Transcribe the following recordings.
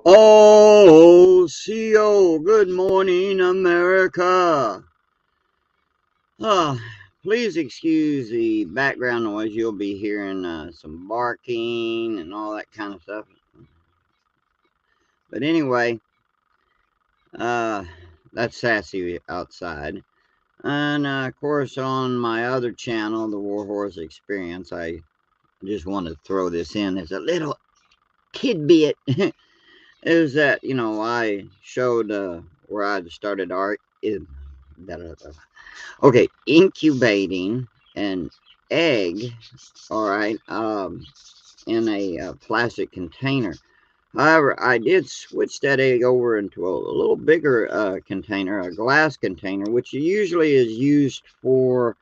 Oh, CO, good morning, America. Uh, Please excuse the background noise. You'll be hearing some barking and all that kind of stuff. But anyway, uh, that's Sassy outside. And of course, on my other channel, the Warhorse Experience, I just want to throw this in as a little tidbit. Is that, I showed where I started art. Okay, incubating an egg, all right, in a plastic container. However, I did switch that egg over into a little bigger container, a glass container, which usually is used for.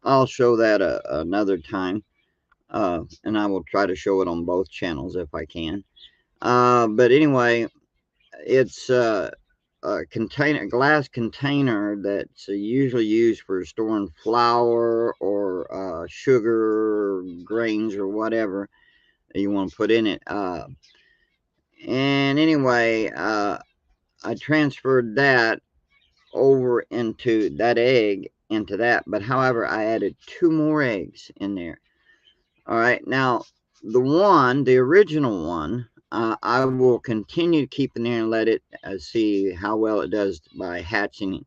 I'll show that another time, and I will try to show it on both channels if I can. But anyway, it's a glass container that's usually used for storing flour or sugar grains or whatever you want to put in it. And anyway, I transferred that over into that egg into that. But however, I added two more eggs in there. All right. Now, the original one, I will continue to keep in there and let it see how well it does by hatching,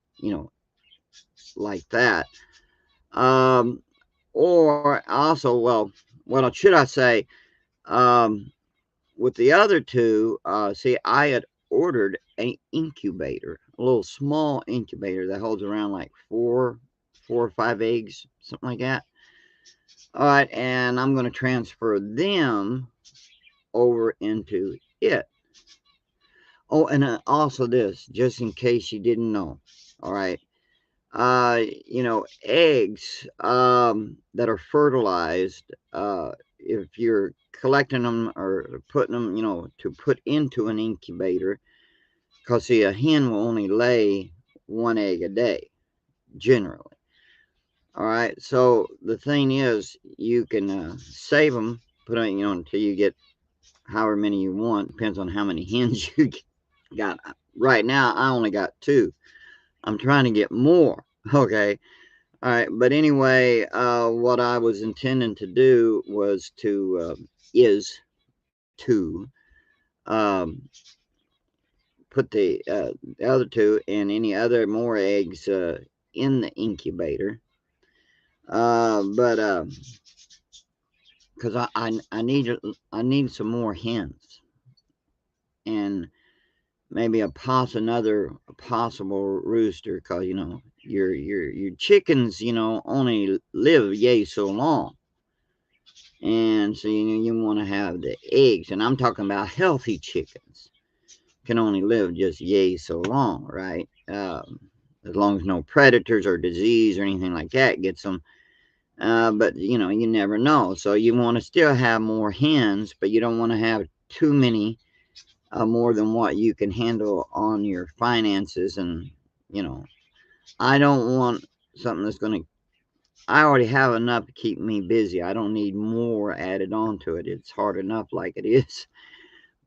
like that. Um, or also, well, what should I say? Um, with the other two, see, I had ordered an incubator, a little small incubator that holds around like four or five eggs, something like that. All right, and I'm going to transfer them over into it. Oh, and also this, just in case you didn't know. All right. Eggs that are fertilized, if you're collecting them or putting them, to put into an incubator, because see, a hen will only lay one egg a day, generally. All right. So the thing is, you can save them, put them, until you get however many you want. Depends on how many hens you got. Right now, I only got two. I'm trying to get more. Okay. All right. But anyway, what I was intending to do was is to um, put the other two and any other more eggs in the incubator. But because I need some more hens and maybe another possible rooster, because your chickens only live yay so long, and so you want to have the eggs, and I'm talking about healthy chickens can only live just yay so long, right? As long as no predators or disease or anything like that gets them. But you never know, so you want to still have more hens, but you don't want to have too many, more than what you can handle on your finances. And you know I don't want something that's going to. I already have enough to keep me busy. I don't need more added on to it. It's hard enough like it is.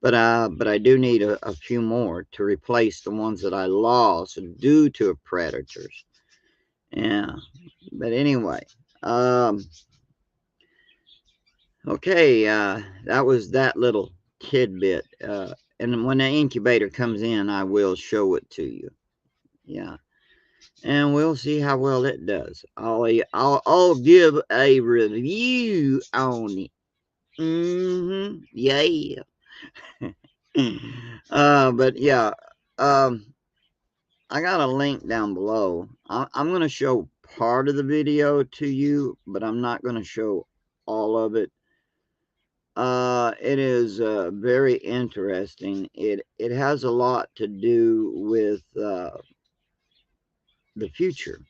But I do need a few more to replace the ones that I lost due to predators. Yeah. But anyway, um, okay, that was that little tidbit. And when the incubator comes in, I will show it to you. Yeah. And we'll see how well it does. I'll give a review on it. Yeah. But yeah, um, I got a link down below. I'm going to show part of the video to you, but I'm not going to show all of it. It is very interesting. It has a lot to do with the future,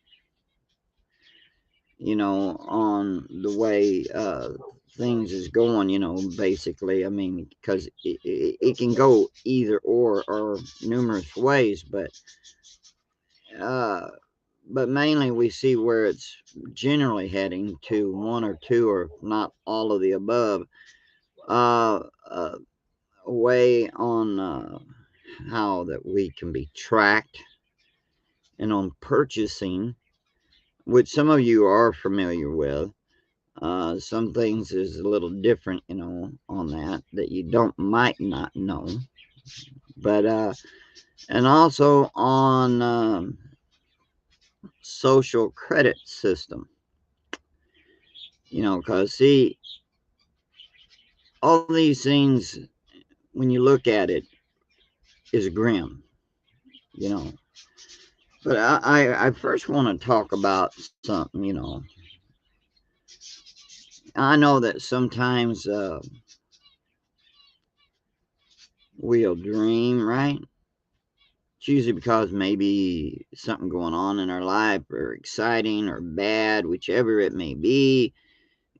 on the way things is going, basically. I mean, because it can go either or numerous ways, uh, but mainly we see where it's generally heading to, one or two or not all of the above. Uh, uh, a way on how that we can be tracked and on purchasing, which some of you are familiar with. Some things is a little different, on that you don't might not know. But and also on social credit system, because see, all these things when you look at it is grim, you know. But I first want to talk about something, I know that sometimes we'll dream, right? It's usually because maybe something going on in our life, or exciting or bad, whichever it may be.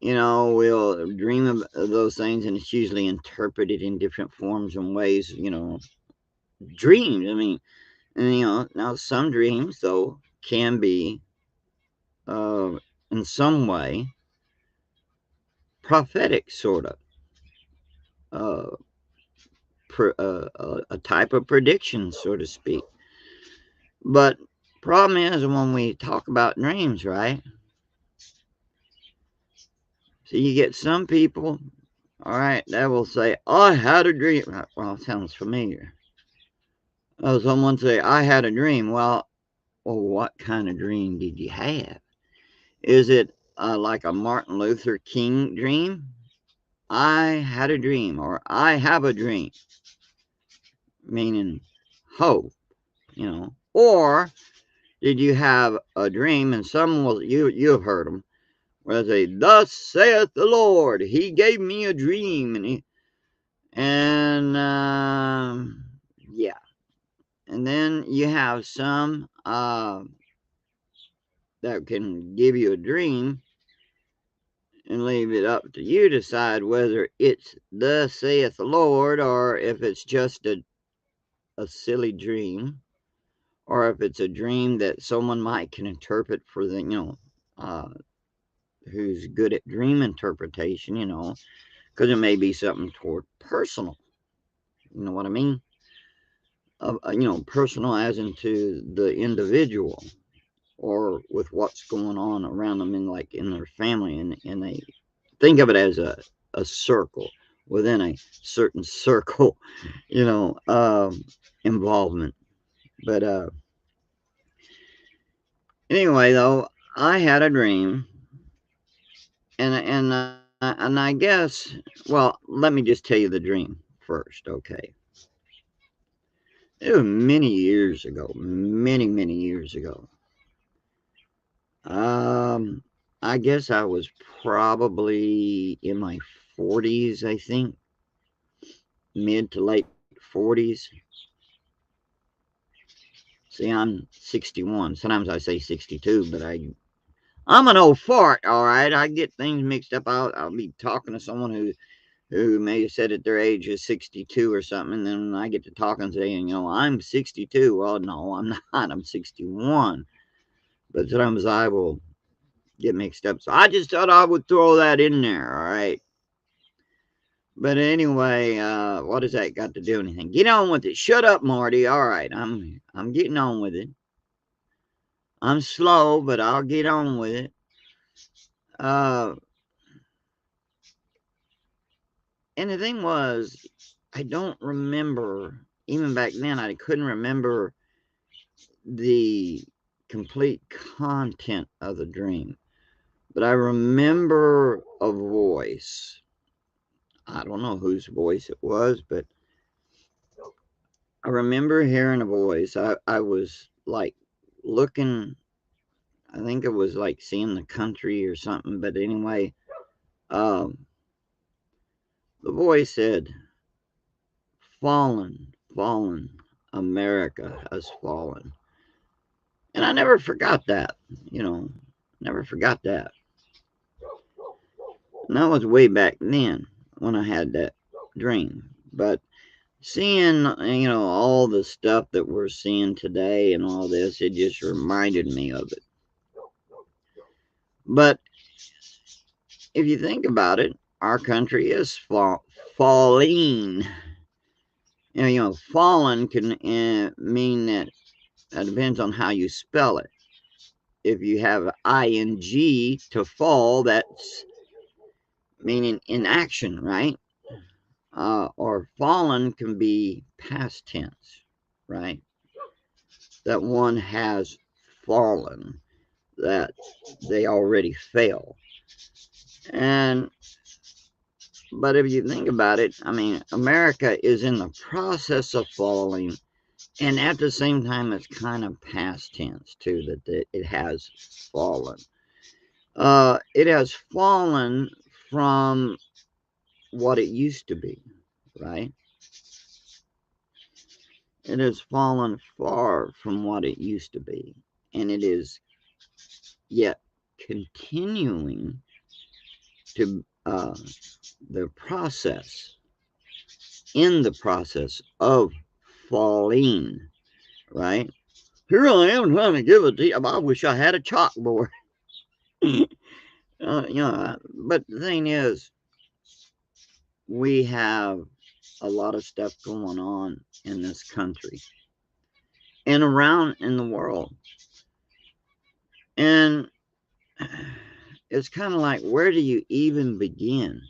We'll dream of those things, and it's usually interpreted in different forms and ways, dreams. I mean, and now some dreams, though, can be uh, in some way prophetic, sort of. Uh, a type of prediction, so to speak. But problem is when we talk about dreams, right? So you get some people, all right, that will say, "I had a dream." Well, it sounds familiar. Oh, someone say, "I had a dream." Well, what kind of dream did you have? Is it like a Martin Luther King dream? I had a dream, or I have a dream, meaning hope, or did you have a dream? And some will, you've heard them, where they say, "Thus saith the Lord, He gave me a dream," and yeah, and then you have some that can give you a dream and leave it up to you to decide whether it's "Thus saith the Lord," or if it's just a silly dream, or if it's a dream that someone might can interpret for the uh, who's good at dream interpretation, because it may be something toward personal. You know what I mean? Personal as into the individual, or with what's going on around them in their family, and they think of it as a circle within a certain circle, you know, um, involvement. But anyway, though, I had a dream, and I guess, well, let me just tell you the dream first, okay? It was many years ago, many years ago. Um, I guess I was probably in my 40s, I think, mid to late 40s. See, I'm 61. Sometimes I say 62, but I'm an old fart, all right. I get things mixed up. I'll be talking to someone who may have said at their age is 62 or something, and then I get to talking saying, I'm 62. Well, no, I'm not. I'm 61. But sometimes I will get mixed up. So I just thought I would throw that in there, all right. But anyway, what does that got to do anything? Get on with it. Shut up, Marty. All right, I'm getting on with it. I'm slow, but I'll get on with it. Uh, and the thing was, I don't remember, even back then, I couldn't remember the complete content of the dream. But I remember a voice. I don't know whose voice it was, but I remember hearing a voice. I was like looking, I think it was like seeing the country or something. But anyway, um, the voice said, "Fallen, fallen, America has fallen." And I never forgot that, you know, never forgot that. And that was way back then when I had that dream. But seeing, all the stuff that we're seeing today and all this, it just reminded me of it. But if you think about it, our country is falling. you know, fallen can mean that it depends on how you spell it. If you have ing to fall, that's meaning inaction, right? Or fallen can be past tense, right? That one has fallen, that they already fell. And but if you think about it, I mean, America is in the process of falling, and at the same time, it's kind of past tense too, that it has fallen. It has fallen from what it used to be, right? It has fallen far from what it used to be, and it is yet continuing to the process, in the process of falling, right? Here I am trying to give it to you. I wish I had a chalkboard. You know, but the thing is, we have a lot of stuff going on in this country and around in the world. And it's kind of like, where do you even begin?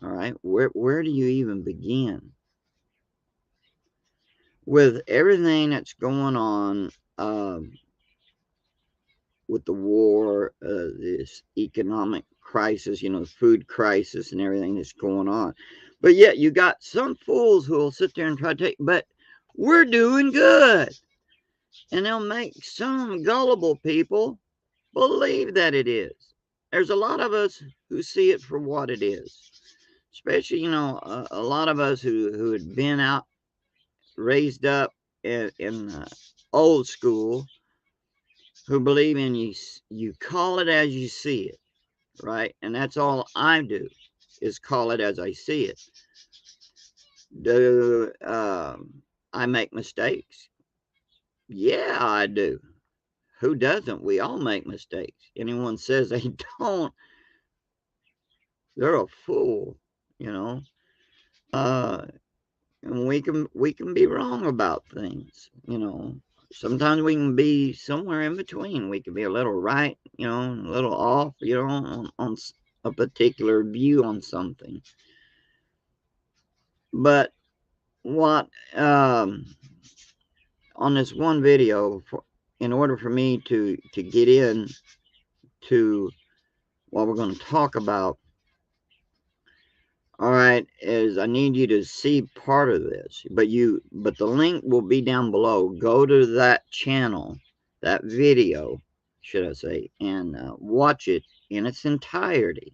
All right, where do you even begin with everything that's going on, with the war, this economic crisis, you know, food crisis, and everything that's going on? But yet, you got some fools who will sit there and try to take. But we're doing good, and they'll make some gullible people believe that it is. There's a lot of us who see it for what it is. Especially, you know, a lot of us who had been out, raised up in old school, who believe in you call it as you see it, right? And that's all I do, is call it as I see it. Do I make mistakes? Yeah, I do. Who doesn't? We all make mistakes. Anyone says they don't, they're a fool, you know. Uh, and we can be wrong about things, you know. Sometimes we can be somewhere in between. We can be a little right, you know, a little off, you know, on a particular view on something. But what on this one video, in order for me to get in to what we're going to talk about, all right, is I need you to see part of this, but the link will be down below. Go to that channel, that video, should I say, and watch it in its entirety.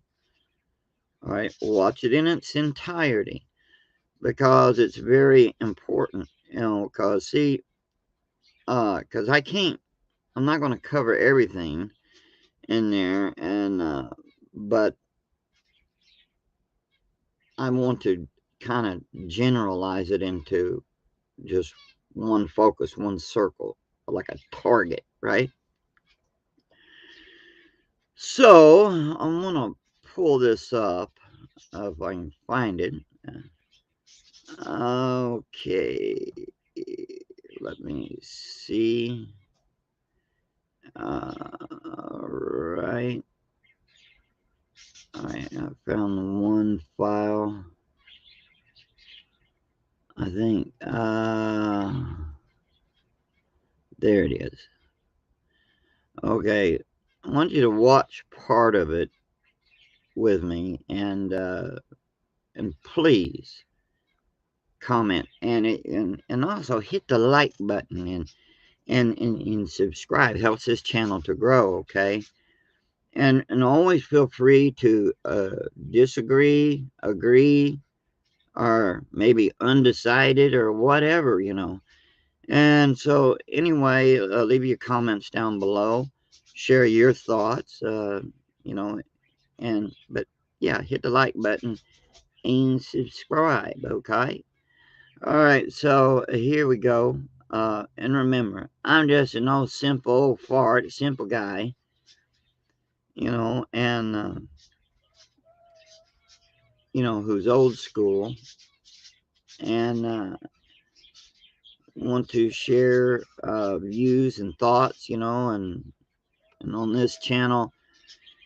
All right, watch it in its entirety, because it's very important, you know, because see, because I'm not going to cover everything in there, and but I want to kind of generalize it into just one focus, one circle, like a target, right? So I'm gonna pull this up if I can find it. Okay, let me see. Right, I found one file. I think there it is. Okay, I want you to watch part of it with me, and please comment, and also hit the like button, and subscribe. It helps this channel to grow. Okay, and always feel free to disagree, agree, or maybe undecided or whatever, you know. And so anyway, leave your comments down below, share your thoughts, you know, but yeah, hit the like button and subscribe. Okay. All right, so here we go. And remember, I'm just an old simple old fart, simple guy, you know, and you know, who's old school, and want to share views and thoughts, and on this channel,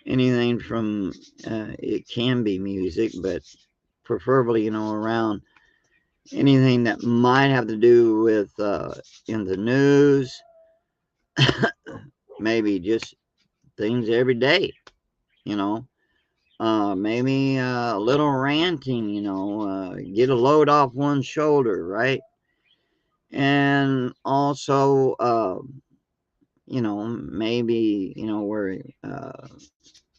anything from it can be music, but preferably, around anything that might have to do with in the news, maybe just things every day, you know. Maybe a little ranting, get a load off one's shoulder, right? And also, maybe, where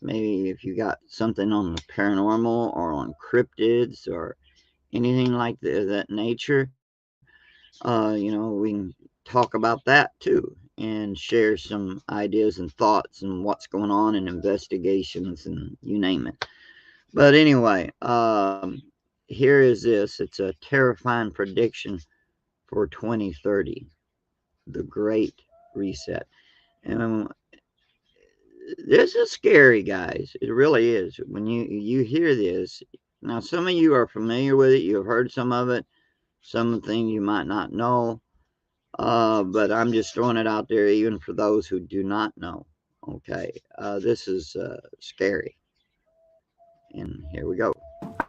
maybe if you got something on the paranormal or on cryptids or anything like that nature, we can talk about that too and share some ideas and thoughts and what's going on in investigations and you name it. But anyway, here is this. It's a terrifying prediction for 2030, the Great Reset. And this is scary, guys. It really is. When you hear this, now some of you are familiar with it. You've heard some of it. Some things you might not know. But I'm just throwing it out there, even for those who do not know. Okay, this is scary. And here we go.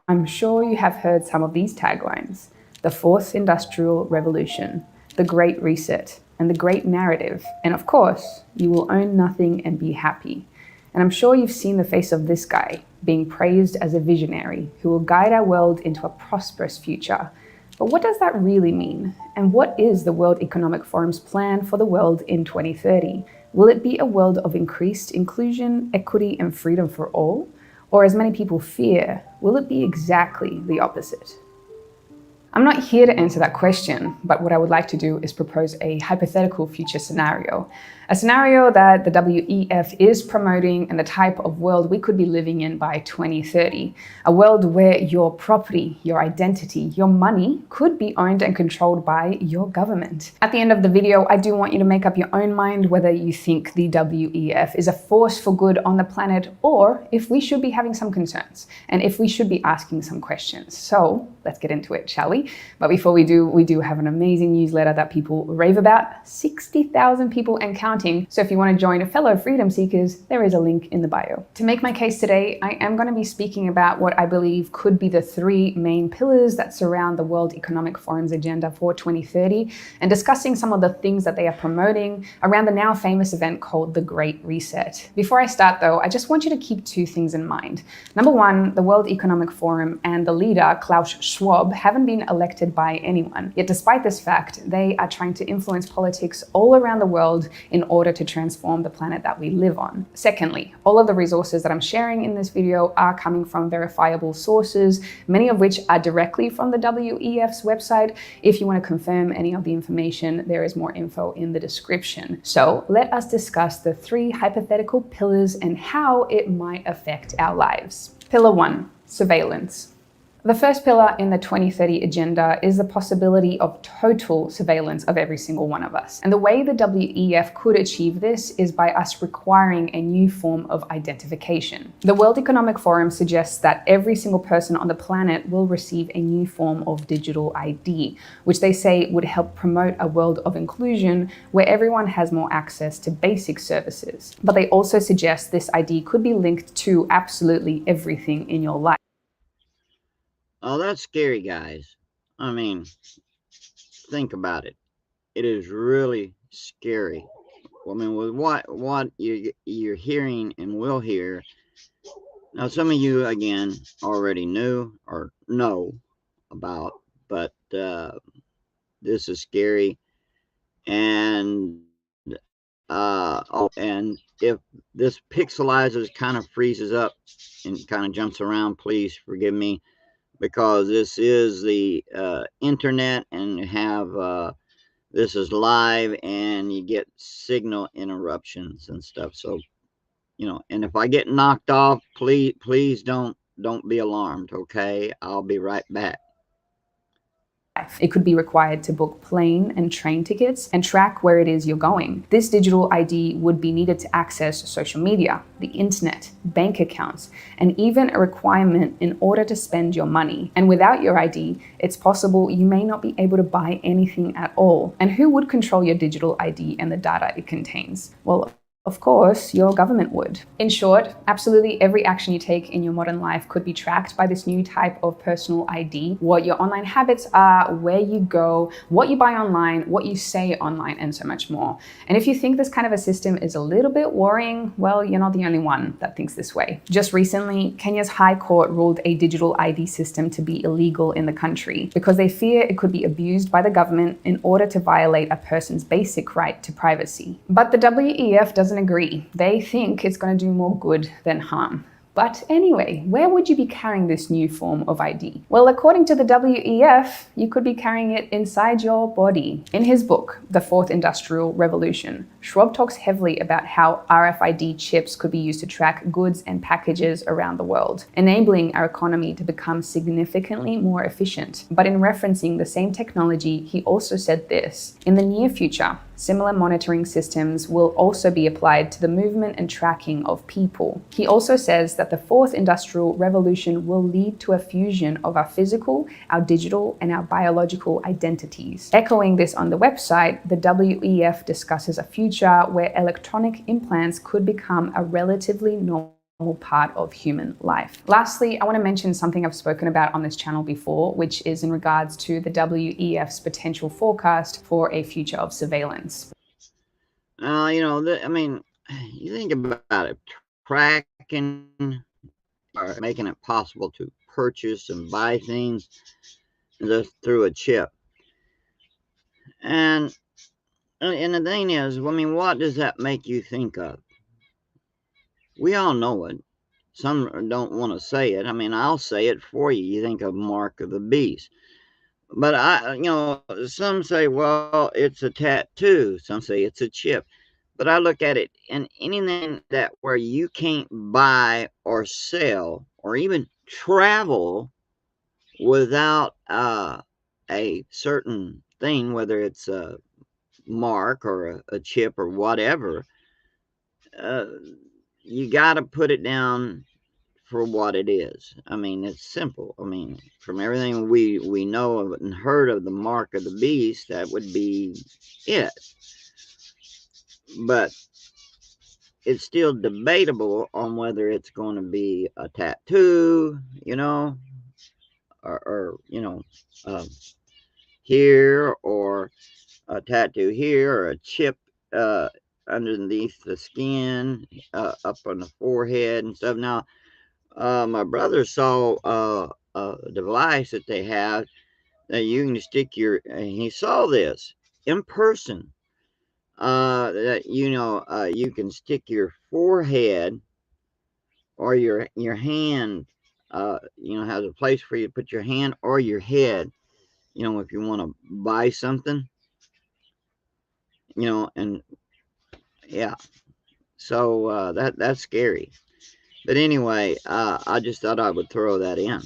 I'm sure you have heard some of these taglines: the Fourth Industrial Revolution, the Great Reset, and the Great Narrative. And of course, you will own nothing and be happy. And I'm sure you've seen the face of this guy being praised as a visionary who will guide our world into a prosperous future. But what does that really mean? And what is the World Economic Forum's plan for the world in 2030? Will it be a world of increased inclusion, equity, and freedom for all? Or, as many people fear, will it be exactly the opposite? I'm not here to answer that question, but what I would like to do is propose a hypothetical future scenario. A scenario that the WEF is promoting and the type of world we could be living in by 2030. A world where your property, your identity, your money could be owned and controlled by your government. At the end of the video, I do want you to make up your own mind whether you think the WEF is a force for good on the planet or if we should be having some concerns and if we should be asking some questions. So let's get into it, shall we? But before we do have an amazing newsletter that people rave about, 60,000 people and counting. So if you want to join fellow freedom seekers, there is a link in the bio. To make my case today, I am going to be speaking about what I believe could be the three main pillars that surround the World Economic Forum's agenda for 2030 and discussing some of the things that they are promoting around the now famous event called the Great Reset. Before I start though, I just want you to keep two things in mind. Number one, the World Economic Forum and the leader, Klaus Schwab, haven't been elected by anyone. Yet despite this fact, they are trying to influence politics all around the world in order to transform the planet that we live on. Secondly, all of the resources that I'm sharing in this video are coming from verifiable sources, many of which are directly from the WEF's website. If you want to confirm any of the information, there is more info in the description. So let us discuss the three hypothetical pillars and how it might affect our lives. Pillar 1, surveillance. The first pillar in the 2030 agenda is the possibility of total surveillance of every single one of us. And the way the WEF could achieve this is by us requiring a new form of identification. The World Economic Forum suggests that every single person on the planet will receive a new form of digital ID, which they say would help promote a world of inclusion where everyone has more access to basic services. But they also suggest this ID could be linked to absolutely everything in your life. Oh, that's scary, guys. I mean, think about it. It is really scary. I mean, with what you're hearing and will hear. Now, some of you again already knew or know about, but this is scary. And and if this pixelizes, kind of freezes up and kind of jumps around, please forgive me, because this is the internet and you have this is live and you get signal interruptions and stuff. So, and if I get knocked off, please don't be alarmed. Okay, I'll be right back. It could be required to book plane and train tickets and track where it is you're going. This digital ID would be needed to access social media, the internet, bank accounts, and even a requirement in order to spend your money. And without your ID, it's possible you may not be able to buy anything at all. And who would control your digital ID and the data it contains? Well, of course, your government would. In short, absolutely every action you take in your modern life could be tracked by this new type of personal ID. What your online habits are, where you go, what you buy online, what you say online, and so much more. And if you think this kind of a system is a little bit worrying, well, you're not the only one that thinks this way. Just recently, Kenya's High Court ruled a digital ID system to be illegal in the country because they fear it could be abused by the government in order to violate a person's basic right to privacy. But the WEF doesn't agree. They think it's going to do more good than harm. But anyway, where would you be carrying this new form of ID? Well, according to the WEF, you could be carrying it inside your body. In his book, The Fourth Industrial Revolution, Schwab talks heavily about how RFID chips could be used to track goods and packages around the world, enabling our economy to become significantly more efficient. But in referencing the same technology, he also said this: in the near future, similar monitoring systems will also be applied to the movement and tracking of people. He also says that the fourth industrial revolution will lead to a fusion of our physical, our digital, and our biological identities. Echoing this on the website, the WEF discusses a future where electronic implants could become a relatively normal part of human life. Lastly, I want to mention something I've spoken about on this channel before, which is in regards to the WEF's potential forecast for a future of surveillance. You think about it, tracking or making it possible to purchase and buy things just through a chip. And the thing is, what does that make you think of? We all know it. Some don't want to say it. I'll say it for you. You think of Mark of the Beast. But some say, well, it's a tattoo. Some say it's a chip. But I look at it, and anything that where you can't buy or sell or even travel without a certain thing, whether it's a mark or a chip or whatever, you got to put it down for what it is. It's simple. From everything we know of and heard of the mark of the beast, that would be it. But it's still debatable on whether it's going to be a tattoo, or here, or a tattoo here, or a chip underneath the skin, up on the forehead and stuff. Now, my brother saw a device that they have that you can stick he saw this in person, that you can stick your forehead or your hand, has a place for you to put your hand or your head, if you want to buy something, and yeah. So that's scary. But anyway, I just thought I would throw that in.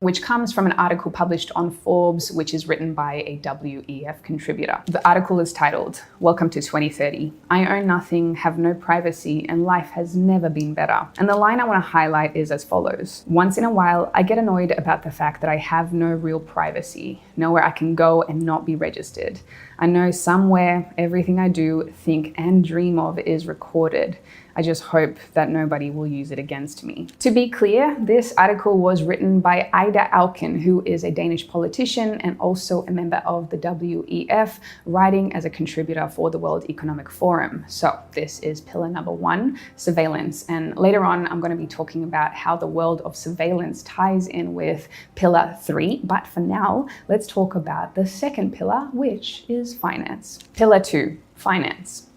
Which comes from an article published on Forbes, which is written by a WEF contributor. The article is titled, "Welcome to 2030. I own nothing, have no privacy, and life has never been better." And the line I want to highlight is as follows: "Once in a while, I get annoyed about the fact that I have no real privacy, nowhere I can go and not be registered. I know somewhere everything I do, think, and dream of is recorded. I just hope that nobody will use it against me." To be clear, this article was written by Ida Auken, who is a Danish politician and also a member of the WEF, writing as a contributor for the World Economic Forum. So this is pillar number 1, surveillance. And later on, I'm going to be talking about how the world of surveillance ties in with pillar 3. But for now, let's talk about the second pillar, which is finance. Pillar 2, finance.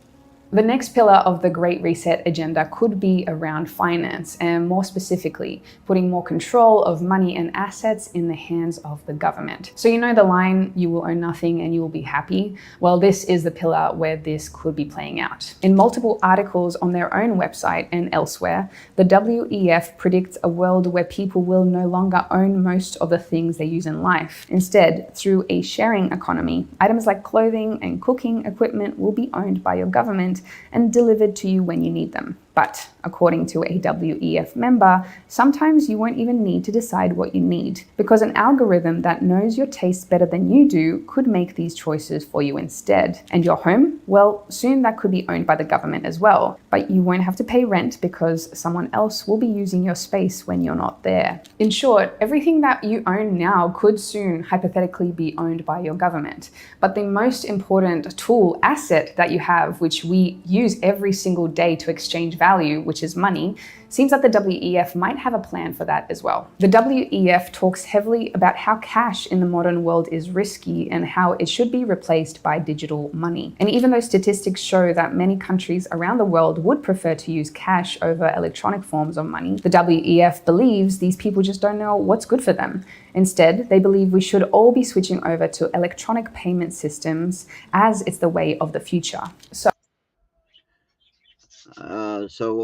The next pillar of the Great Reset agenda could be around finance, and more specifically, putting more control of money and assets in the hands of the government. So you know the line, you will own nothing and you will be happy? Well, this is the pillar where this could be playing out. In multiple articles on their own website and elsewhere, the WEF predicts a world where people will no longer own most of the things they use in life. Instead, through a sharing economy, items like clothing and cooking equipment will be owned by your government and delivered to you when you need them. But according to a WEF member, sometimes you won't even need to decide what you need, because an algorithm that knows your tastes better than you do could make these choices for you instead. And your home? Well, soon that could be owned by the government as well, but you won't have to pay rent because someone else will be using your space when you're not there. In short, everything that you own now could soon hypothetically be owned by your government. But the most important tool, asset that you have, which we use every single day to exchange value, which is money, seems that the WEF might have a plan for that as well. The WEF talks heavily about how cash in the modern world is risky and how it should be replaced by digital money. And even though statistics show that many countries around the world would prefer to use cash over electronic forms of money, the WEF believes these people just don't know what's good for them. Instead, they believe we should all be switching over to electronic payment systems as it's the way of the future. So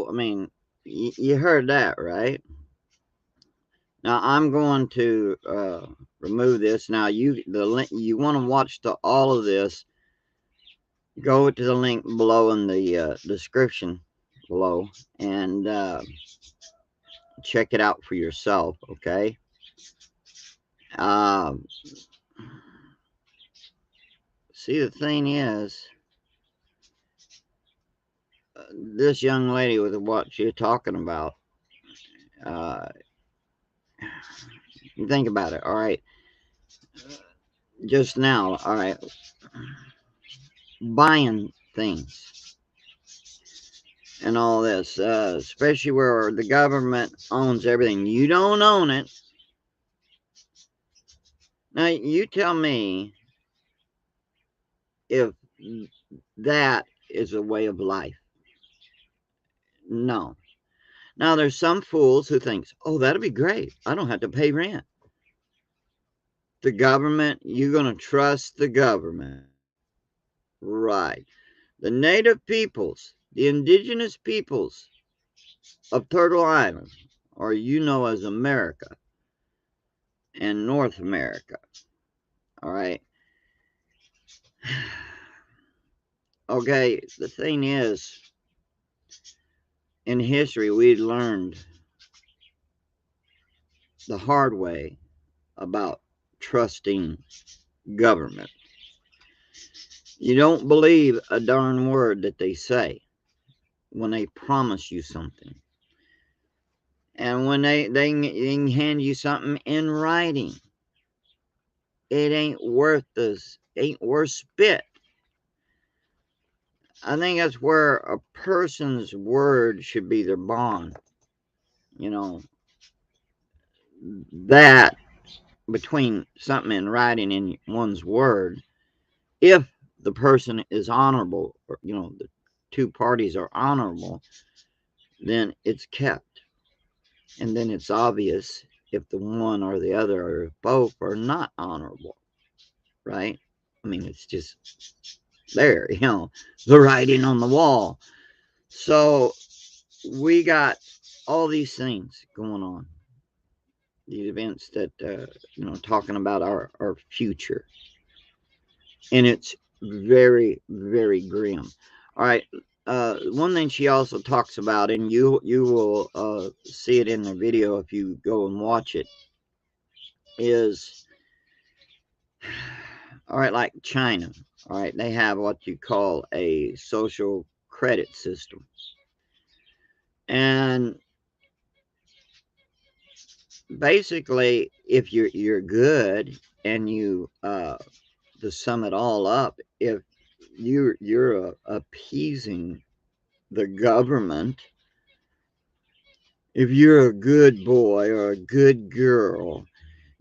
I mean, you heard that, right? Now I'm going to remove this. Now you want to watch all of this, go to the link below in the description below and check it out for yourself, okay? See, the thing is, this young lady with what you're talking about, you think about it, all right? Just now, all right, buying things and all this, especially where the government owns everything. You don't own it. Now, you tell me if that is a way of life. No. Now, there's some fools who thinks, oh, that'd be great. I don't have to pay rent. The government, you're going to trust the government. Right. The native peoples, the indigenous peoples of Turtle Island, or you know as America and North America. All right. Okay, the thing is, in history, we learned the hard way about trusting government. You don't believe a darn word that they say when they promise you something. And when they can hand you something in writing, it ain't worth spit. I think that's where a person's word should be their bond. You know, that between something in writing and one's word, if the person is honorable, or, you know, the two parties are honorable, then it's kept. And then it's obvious if the one or the other or both are not honorable, right? I mean, it's just there, you know, the writing on the wall. So we got all these things going on, these events that, you know, talking about our future. And it's very, very grim. All right. One thing she also talks about, and you will see it in the video if you go and watch it, is, all right, like China. All right, they have what you call a social credit system. And basically, if you're good and you to sum it all up, if you're appeasing the government, if you're a good boy or a good girl,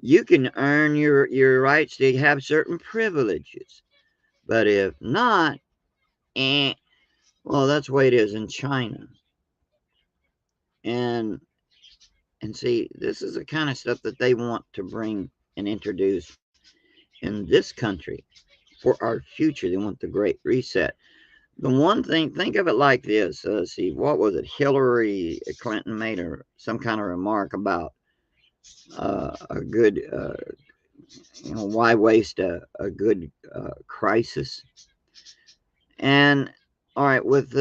you can earn your rights to have certain privileges. But if not, Well, that's the way it is in China. And see, this is the kind of stuff that they want to bring and introduce in this country for our future. They want the Great Reset. The one thing, think of it like this. See, what was it? Hillary Clinton made some kind of remark about a good, why waste a good crisis? And all right, with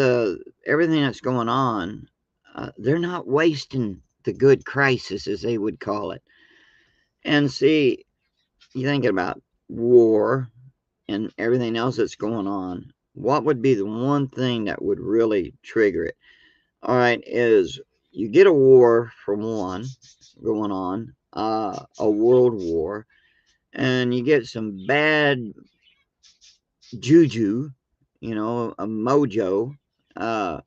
everything that's going on, they're not wasting the good crisis, as they would call it. And see, you thinking about war and everything else that's going on, what would be the one thing that would really trigger it? All right, is you get a war for one going on, a world war, and you get some bad juju, a mojo, uh,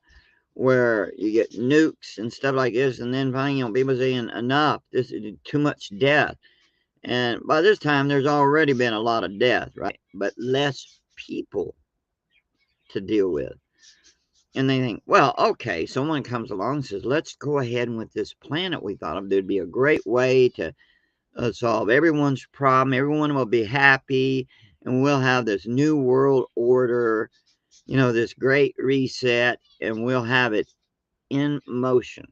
where you get nukes and stuff like this, and then finally, people saying enough, this is too much death. And by this time, there's already been a lot of death, right? But less people to deal with. And they think, well, okay, someone comes along and says, let's go ahead and with this plan that we thought of, there'd be a great way to solve everyone's problem. Everyone will be happy, and we'll have this new world order, this great reset, and we'll have it in motion.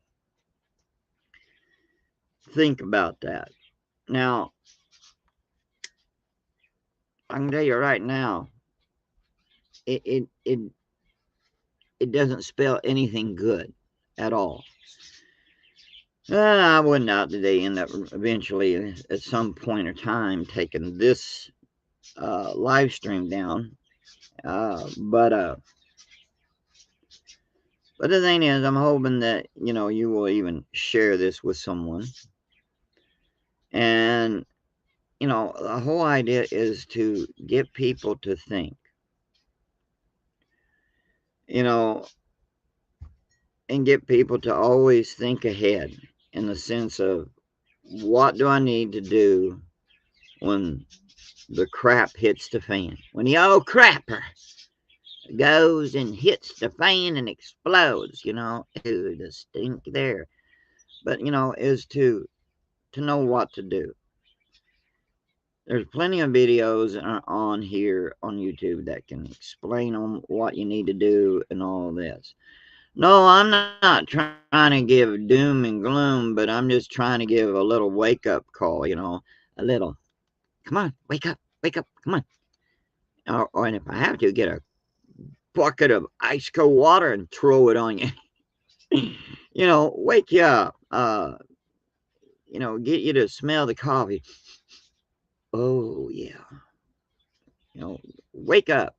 Think about that. Now, I can tell you right now, it doesn't spell anything good at all. I wouldn't doubt that they end up eventually, at some point or time, taking this live stream down. But the thing is, I'm hoping that you will even share this with someone. And the whole idea is to get people to think. And get people to always think ahead, in the sense of, what do I need to do when the crap hits the fan? When the old crapper goes and hits the fan and explodes, ooh, the stink there. But, is to know what to do. There's plenty of videos on here on YouTube that can explain on what you need to do and all this. No, I'm not trying to give doom and gloom, but I'm just trying to give a little wake up call, a little, come on, wake up, come on. And if I have to, get a bucket of ice cold water and throw it on you. Wake you up, get you to smell the coffee. Oh, yeah. Wake up.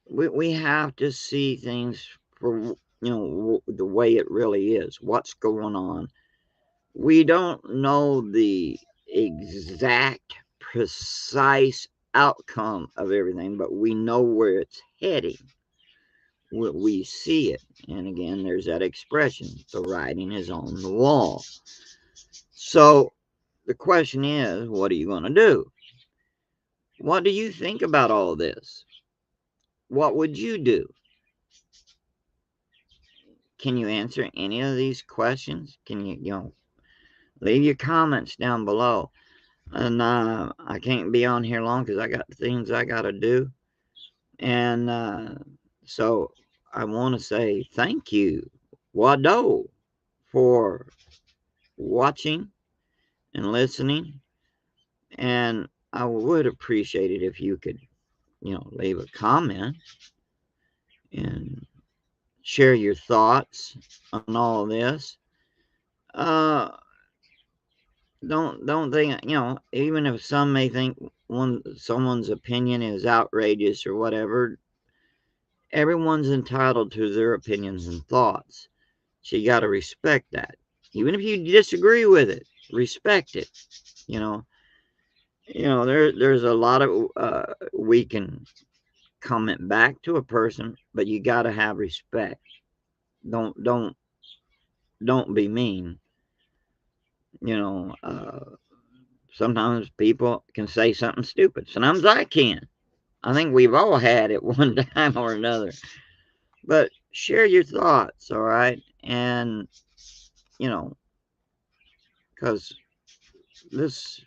We have to see things for, the way it really is, what's going on. We don't know the exact, precise outcome of everything, but we know where it's heading. We see it. And again, there's that expression, the writing is on the wall. So the question is, what are you going to do? What do you think about all this? What would you do? Can you answer any of these questions? Can you, leave your comments down below. And I can't be on here long because I got things I got to do. And so I want to say thank you, Wado, for watching and listening. And I would appreciate it if you could, leave a comment and share your thoughts on all of this. Don't think, even if some may think someone's opinion is outrageous or whatever, everyone's entitled to their opinions and thoughts. So you got to respect that. Even if you disagree with it, respect it. There's a lot of we can comment back to a person, but you got to have respect. Don't be mean. Sometimes people can say something stupid. Sometimes I can. I think we've all had it one time or another. But share your thoughts, all right? And, you know, because this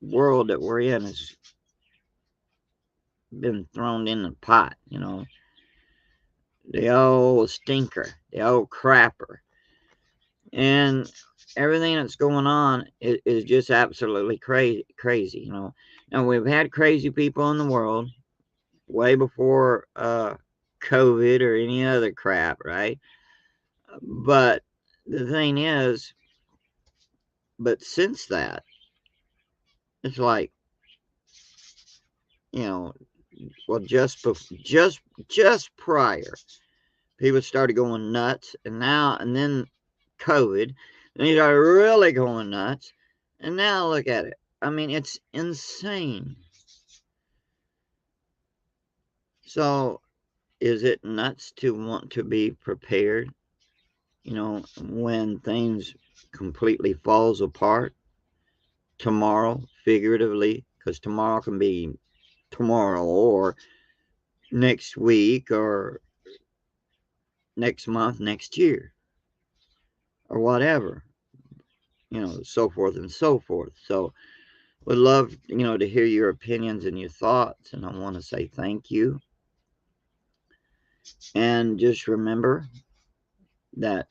world that we're in has been thrown in the pot, the old stinker, the old crapper. And everything that's going on is just absolutely crazy. And we've had crazy people in the world way before COVID or any other crap, right? But the thing is, but since that, it's like, you know, well, just prior, people started going nuts, and then COVID, and they started really going nuts, and now look at it. I mean, it's insane. So, is it nuts to want to be prepared? When things completely falls apart tomorrow, figuratively, because tomorrow can be tomorrow or next week or next month, next year, or whatever, so forth and so forth. So, would love, to hear your opinions and your thoughts, and I want to say thank you. And just remember that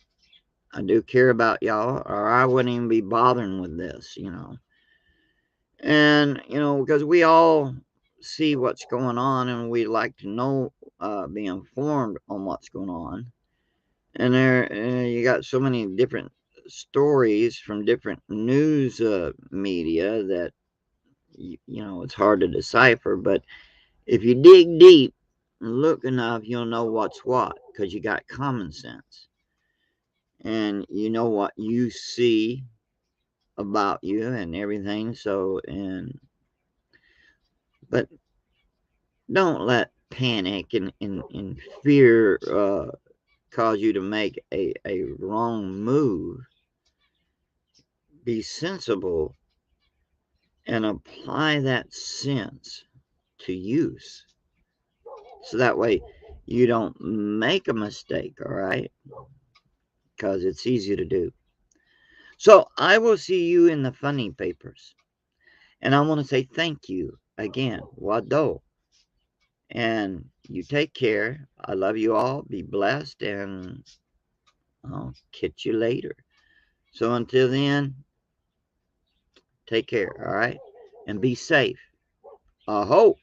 I do care about y'all, or I wouldn't even be bothering with this. And, because we all see what's going on and we like to know, be informed on what's going on. And you got so many different stories from different news media that, it's hard to decipher. But if you dig deep and look enough, you'll know what's what because you got common sense. And you know what you see about you and everything. But don't let panic and fear cause you to make a wrong move. Be sensible and apply that sense to use. So that way you don't make a mistake, all right? Because it's easy to do. So I will see you in the funny papers. And I want to say thank you again. Wado. And you take care. I love you all. Be blessed. And I'll catch you later. So until then, take care. All right. And be safe. Aho.